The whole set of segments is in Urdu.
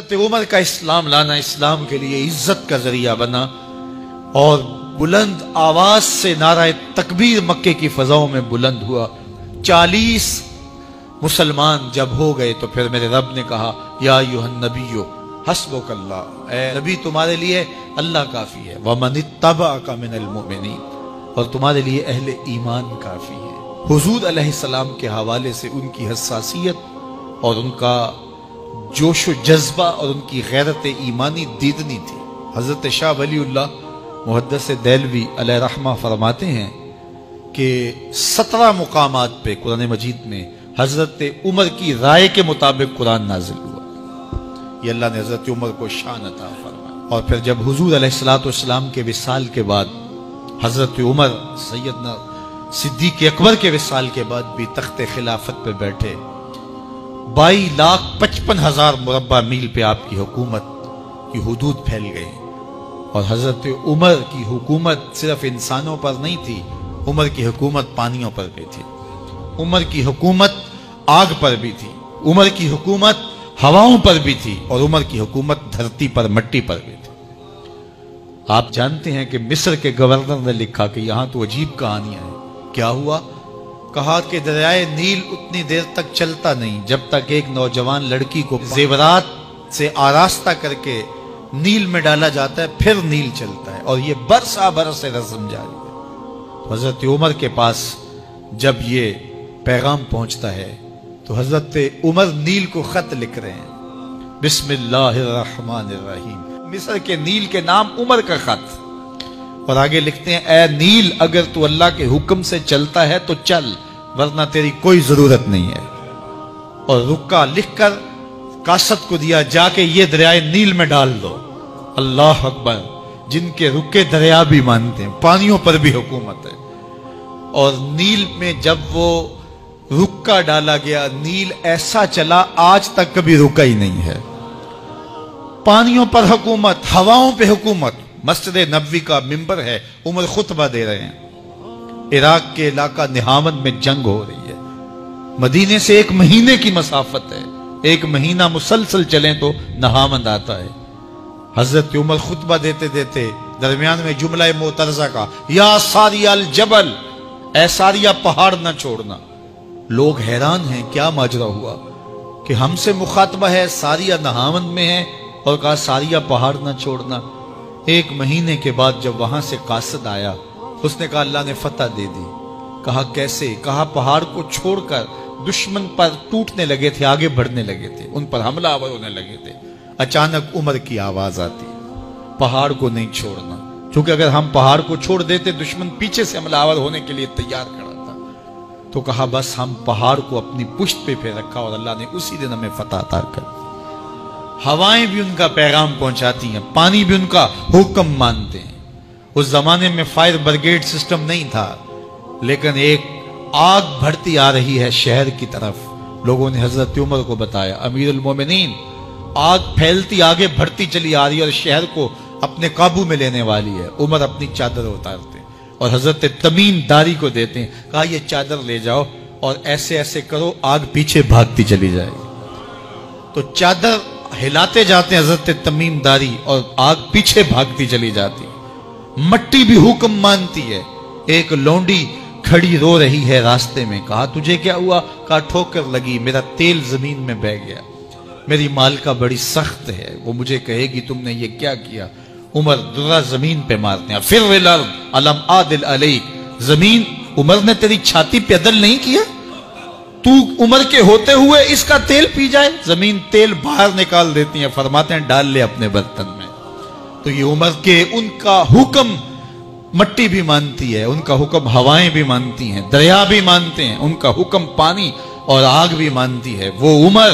حضرت عمر کا اسلام لانا اسلام کے لیے عزت کا ذریعہ بنا، اور بلند آواز سے نعرہ تکبیر مکے کی فضاؤں میں بلند ہوا۔ 40 مسلمان جب ہو گئے تو پھر میرے رب نے کہا یا ایھا النبی حسبک اللہ، اے نبی تمہارے لیے اللہ کافی ہے، ومن اتبعک من المؤمنین، اور تمہارے لیے اہل ایمان کافی ہے۔ حضور علیہ السلام کے حوالے سے ان کی حساسیت اور ان کا جوش و جذبہ اور ان کی غیرت ایمانی دیدنی تھی۔ حضرت شاہ ولی اللہ محدث دہلوی علیہ رحمہ فرماتے ہیں کہ 17 مقامات پہ قرآن مجید میں حضرت عمر کی رائے کے مطابق قرآن نازل ہوا۔ یہ اللہ نے حضرت عمر کو شان عطا فرمایا۔ اور پھر جب حضور علیہ السلام کے وصال کے بعد حضرت عمر سیدنا صدیق اکبر کے وصال کے بعد بھی تخت خلافت پہ بیٹھے، 22,55,000 مربع میل پہ آپ کی حکومت کی حدود پھیل گئی، اور حضرت عمر کی حکومت صرف انسانوں پر نہیں تھی، عمر کی حکومت پانیوں پر بھی تھی، عمر کی حکومت آگ پر بھی تھی، عمر کی حکومت ہواؤں پر بھی تھی، اور عمر کی حکومت دھرتی پر مٹی پر بھی تھی۔ آپ جانتے ہیں کہ مصر کے گورنر نے لکھا کہ یہاں تو عجیب کہانیاں ہیں۔ کیا ہوا؟ کہا کہ دریائے نیل اتنی دیر تک چلتا نہیں جب تک ایک نوجوان لڑکی کو زیورات سے آراستہ کر کے نیل میں ڈالا جاتا ہے، پھر نیل چلتا ہے، اور یہ برسا برس رسم جاری ہے۔ حضرت عمر کے پاس جب یہ پیغام پہنچتا ہے تو حضرت عمر نیل کو خط لکھ رہے ہیں، بسم اللہ الرحمن الرحیم، مصر کے نیل کے نام عمر کا خط، اور آگے لکھتے ہیں اے نیل اگر تو اللہ کے حکم سے چلتا ہے تو چل، ورنہ تیری کوئی ضرورت نہیں ہے۔ اور رکا لکھ کر کاسد کو دیا، جا کے یہ دریائے نیل میں ڈال دو۔ اللہ اکبر، جن کے رکے دریا بھی مانتے ہیں، پانیوں پر بھی حکومت ہے۔ اور نیل میں جب وہ رکا ڈالا گیا، نیل ایسا چلا آج تک کبھی رکا ہی نہیں ہے۔ پانیوں پر حکومت، ہواؤں پہ حکومت۔ مسجد نبوی کا ممبر ہے، عمر خطبہ دے رہے ہیں، عراق کے علاقہ نہاون میں جنگ ہو رہی ہے، مدینے سے 1 مہینے کی مسافت ہے، 1 مہینہ مسلسل چلیں تو نہاون آتا ہے۔ حضرت عمر خطبہ دیتے دیتے درمیان میں جملہ معترضہ کا، یا ساریہ الجبل، اے ساریہ پہاڑ نہ چھوڑنا۔ لوگ حیران ہیں کیا ماجرا ہوا کہ ہم سے مخاطبہ ہے، ساریہ نہاون میں ہے، اور کہا ساریہ پہاڑ نہ چھوڑنا۔ 1 مہینے کے بعد جب وہاں سے قاصد آیا، اس نے کہا اللہ نے فتح دے دی۔ کہا کیسے؟ کہا پہاڑ کو چھوڑ کر دشمن پر ٹوٹنے لگے تھے، آگے بڑھنے لگے تھے، ان پر حملہ آور ہونے لگے تھے۔ اچانک عمر کی آواز آتی، پہاڑ کو نہیں چھوڑنا، چونکہ اگر ہم پہاڑ کو چھوڑ دیتے دشمن پیچھے سے حملہ آور ہونے کے لیے تیار کھڑا تھا۔ تو کہا بس ہم پہاڑ کو اپنی پشت پہ رکھا، اور اللہ نے اسی دن ہمیں فتح عطا کر دی۔ ہوائیں بھی ان کا پیغام پہنچاتی ہیں، پانی بھی ان کا حکم مانتے ہیں۔ اس زمانے میں فائر بریگیڈ سسٹم نہیں تھا، لیکن ایک آگ بڑھتی آ رہی ہے شہر کی طرف۔ لوگوں نے حضرت عمر کو بتایا، امیر المومنین، آگ پھیلتی آگے بڑھتی چلی آ رہی ہے اور شہر کو اپنے قابو میں لینے والی ہے۔ عمر اپنی چادر اتارتے ہیں اور حضرت تمیم داری کو دیتے ہیں، کہا یہ چادر لے جاؤ اور ایسے ایسے کرو، آگ پیچھے بھاگتی چلی جائے گی۔ تو چادر ہلاتے جاتے ہیں حضرت تمیم داری، اور آگ پیچھے بھاگتی چلی جاتی۔ مٹی بھی حکم مانتی ہے۔ ایک لونڈی کھڑی رو رہی ہے راستے میں، کہا تجھے کیا ہوا؟ کہا ٹھوکر لگی، میرا تیل زمین میں بہہ گیا، میری مالکہ بڑی سخت ہے، وہ مجھے کہے گی تم نے یہ کیا کیا۔ عمر درہ زمین پہ مارتے ہیں، فر الارض الم عادل علیک، زمین عمر نے تیری چھاتی پہ عدل نہیں کیا؟ تو عمر کے ہوتے ہوئے اس کا تیل پی جائے؟ زمین تیل باہر نکال دیتی ہیں، فرماتے ہیں ڈال لے اپنے برتن میں۔ تو یہ عمر کے ان کا حکم مٹی بھی مانتی ہے، ان کا حکم ہوائیں بھی مانتی ہیں، دریا بھی مانتے ہیں، ان کا حکم پانی اور آگ بھی مانتی ہے۔ وہ عمر،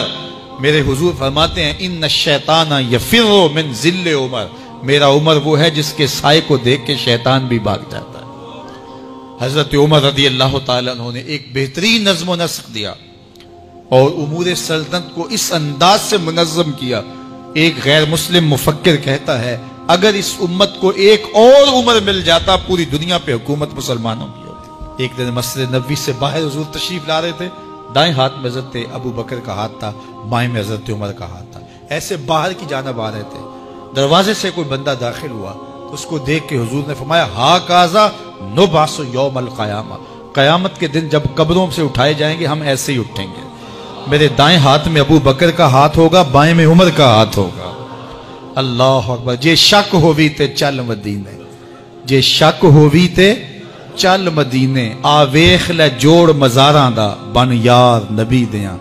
میرے حضور فرماتے ہیں ان الشیطان یفر من ذل عمر، میرا عمر وہ ہے جس کے سائے کو دیکھ کے شیطان بھی بھاگ جاتا ہے۔ حضرت عمر رضی اللہ تعالیٰ عنہ نے ایک بہترین نظم و نسق دیا اور امور سلطنت کو اس انداز سے منظم کیا۔ ایک غیر مسلم مفکر کہتا ہے اگر اس امت کو ایک اور عمر مل جاتا پوری دنیا پہ حکومت مسلمانوں کی ہوتی۔ ایک دن مسجد نبوی سے باہر حضور تشریف لا رہے تھے، دائیں ہاتھ میں حضرت ابو بکر کا ہاتھ تھا، بائیں میں حضرت عمر کا ہاتھ تھا۔ ایسے باہر کی جانب آ رہے تھے، دروازے سے کوئی بندہ داخل ہوا تو اس کو دیکھ کے حضور نے فرمایا ہا کازا نبعث یوم القیامہ، قیامت کے دن جب قبروں سے اٹھائے جائیں گے ہم ایسے ہی اٹھیں گے، میرے دائیں ہاتھ میں ابو بکر کا ہاتھ ہوگا، بائیں میں عمر کا ہاتھ ہوگا۔ اللہ اکبر، جے شک ہووی تے چل مدینے، جے شک ہووی تے چل مدینے، آ ویکھ لے جوڑ مزاراں دا بن یار نبی دیاں